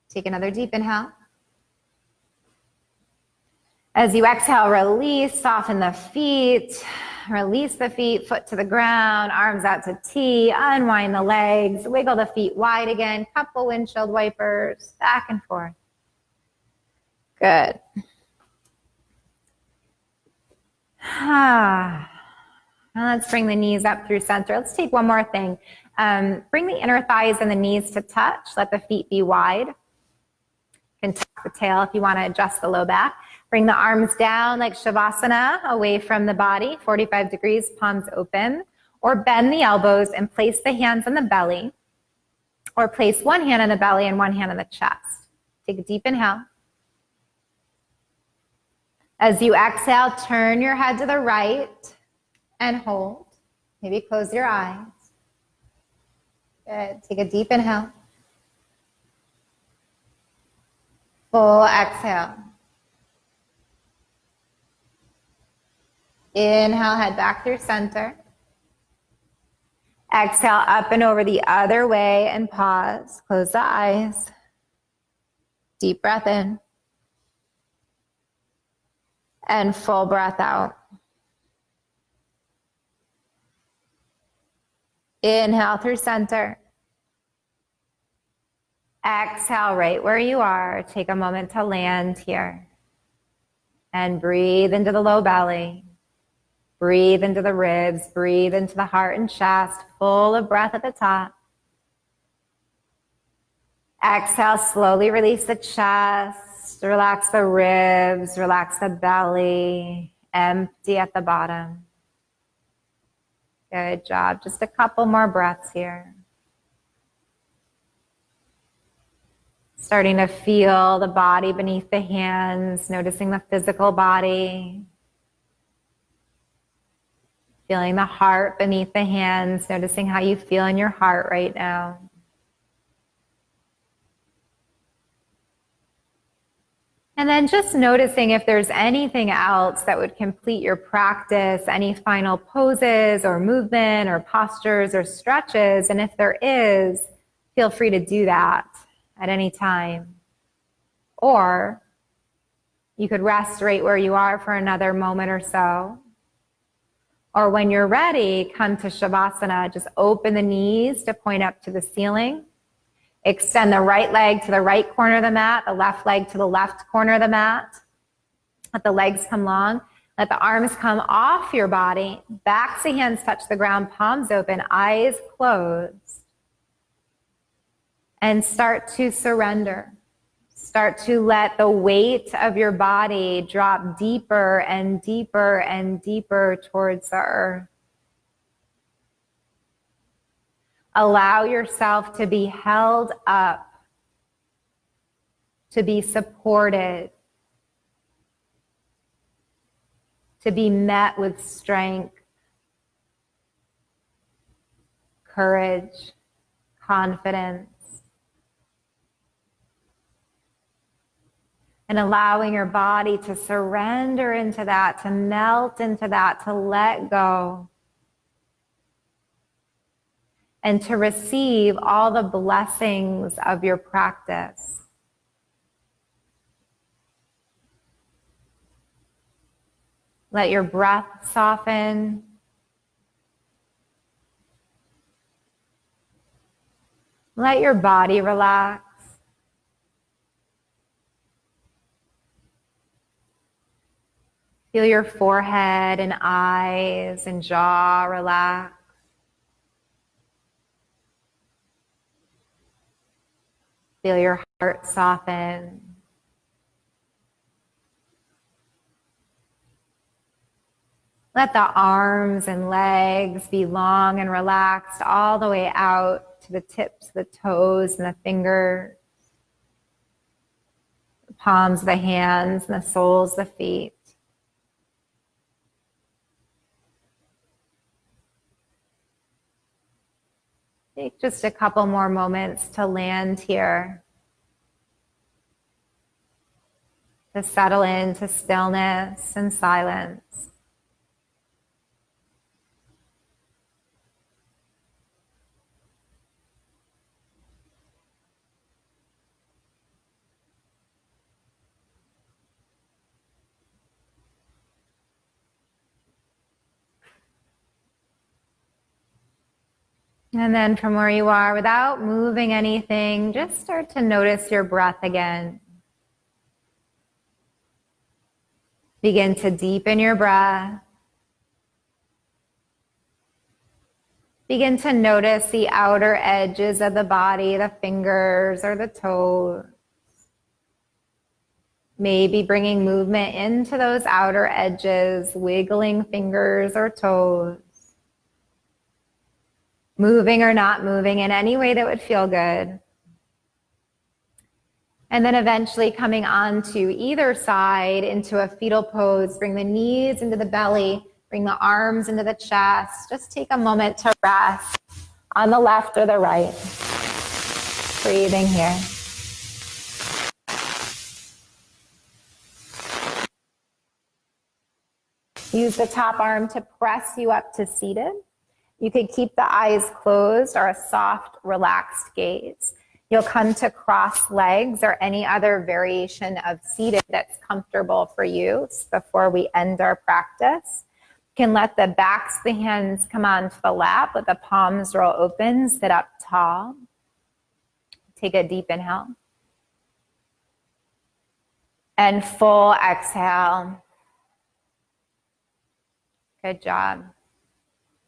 Take another deep inhale. As you exhale, release, soften the feet, release the feet, foot to the ground, arms out to T, unwind the legs, wiggle the feet wide again, couple windshield wipers, back and forth. Good. Now let's bring the knees up through center. Let's take one more thing. Bring the inner thighs and the knees to touch. Let the feet be wide. You can tuck the tail if you want to adjust the low back. Bring the arms down like Shavasana, away from the body, 45 degrees, palms open. Or bend the elbows and place the hands on the belly. Or place one hand on the belly and one hand on the chest. Take a deep inhale. As you exhale, turn your head to the right and hold. Maybe close your eyes. Good. Take a deep inhale. Full exhale. Inhale, head back through center. Exhale, up and over the other way and pause. Close the eyes. Deep breath in. And full breath out. Inhale through center. Exhale right where you are. Take a moment to land here. And breathe into the low belly. Breathe into the ribs. Breathe into the heart and chest. Full of breath at the top. Exhale, slowly release the chest. Relax the ribs. Relax the belly. Empty at the bottom. Good job. Just a couple more breaths here. Starting to feel the body beneath the hands, noticing the physical body. Feeling the heart beneath the hands, noticing how you feel in your heart right now. And then just noticing if there's anything else that would complete your practice, any final poses or movement or postures or stretches. And if there is, feel free to do that at any time. Or you could rest right where you are for another moment or so. Or when you're ready, come to Shavasana. Just open the knees to point up to the ceiling. Extend the right leg to the right corner of the mat, the left leg to the left corner of the mat. Let the legs come long. Let the arms come off your body. Backs of hands touch the ground, palms open, eyes closed. And start to surrender. Start to let the weight of your body drop deeper and deeper and deeper towards the earth. Allow yourself to be held up, to be supported, to be met with strength, courage, confidence, and allowing your body to surrender into that, to melt into that, to let go, and to receive all the blessings of your practice. Let your breath soften. Let your body relax. Feel your forehead and eyes and jaw relax. Feel your heart soften. Let the arms and legs be long and relaxed all the way out to the tips of the toes and the fingers, the palms of the hands and the soles of the feet. Take just a couple more moments to land here, to settle into stillness and silence. And then from where you are, without moving anything, just start to notice your breath again. Begin to deepen your breath. Begin to notice the outer edges of the body, the fingers or the toes. Maybe bringing movement into those outer edges, wiggling fingers or toes. Moving or not moving in any way that would feel good. And then eventually coming onto either side into a fetal pose. Bring the knees into the belly, bring the arms into the chest. Just take a moment to rest on the left or the right. Breathing here. Use the top arm to press you up to seated. You could keep the eyes closed or a soft, relaxed gaze. You'll come to cross legs or any other variation of seated that's comfortable for you before we end our practice. You can let the backs of the hands come onto the lap, let the palms roll open, sit up tall. Take a deep inhale. And full exhale. Good job.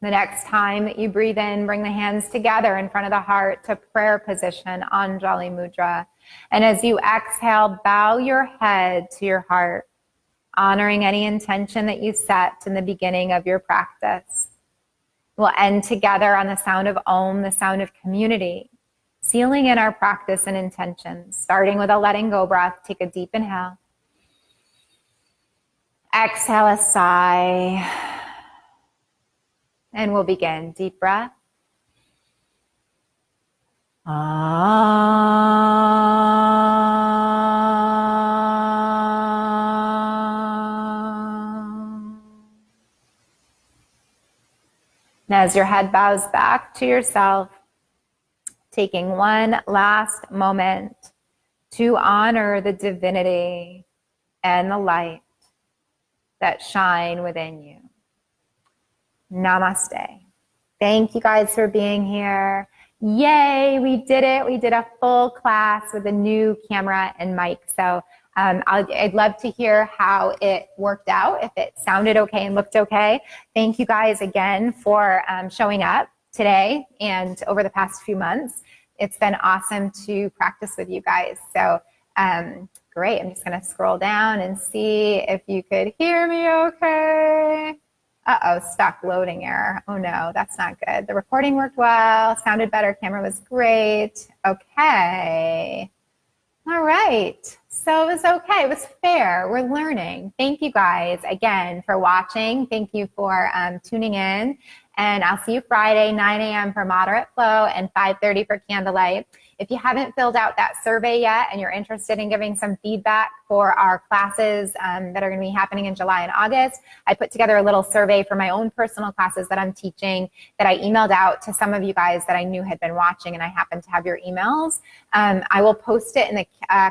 The next time you breathe in, bring the hands together in front of the heart to prayer position, Anjali Mudra. And as you exhale, bow your head to your heart, honoring any intention that you set in the beginning of your practice. We'll end together on the sound of Om, the sound of community, sealing in our practice and intentions, starting with a letting go breath. Take a deep inhale. Exhale a sigh. And we'll begin. Deep breath. And as your head bows back to yourself, taking one last moment to honor the divinity and the light that shine within you. Namaste. Thank you guys for being here. Yay, we did it. We did a full class with a new camera and mic. So I'd love to hear how it worked out, if it sounded okay and looked okay. Thank you guys again for showing up today and over the past few months. It's been awesome to practice with you guys. So great. I'm just going to scroll down and see if you could hear me okay. Uh-oh, stuck, loading error. Oh no, that's not good. The recording worked well, sounded better, camera was great. Okay. All right. So it was okay. It was fair. We're learning. Thank you guys again for watching. Thank you for tuning in. And I'll see you Friday, 9 a.m. for Moderate Flow and 5:30 for Candlelight. If you haven't filled out that survey yet and you're interested in giving some feedback for our classes that are going to be happening in July and August, I put together a little survey for my own personal classes that I'm teaching that I emailed out to some of you guys that I knew had been watching, and I happen to have your emails. I will post it in the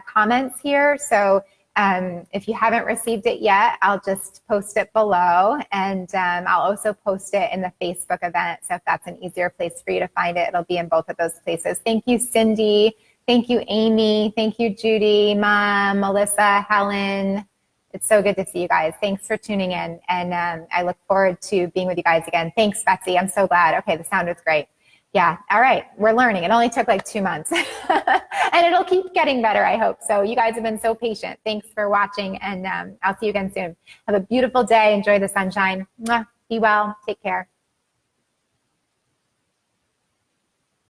comments here. So if you haven't received it yet, I'll just post it below, and I'll also post it in the Facebook event. So if that's an easier place for you to find it, it'll be in both of those places. Thank you, Cindy. Thank you, Amy. Thank you, Judy, Mom, Melissa, Helen. It's so good to see you guys. Thanks for tuning in, and I look forward to being with you guys again. Thanks, Betsy. I'm so glad. Okay, the sound was great. Yeah, all right, we're learning. It only took like 2 months, and it'll keep getting better, I hope. So you guys have been so patient. Thanks for watching, and I'll see you again soon. Have a beautiful day. Enjoy the sunshine. Mwah. Be well. Take care.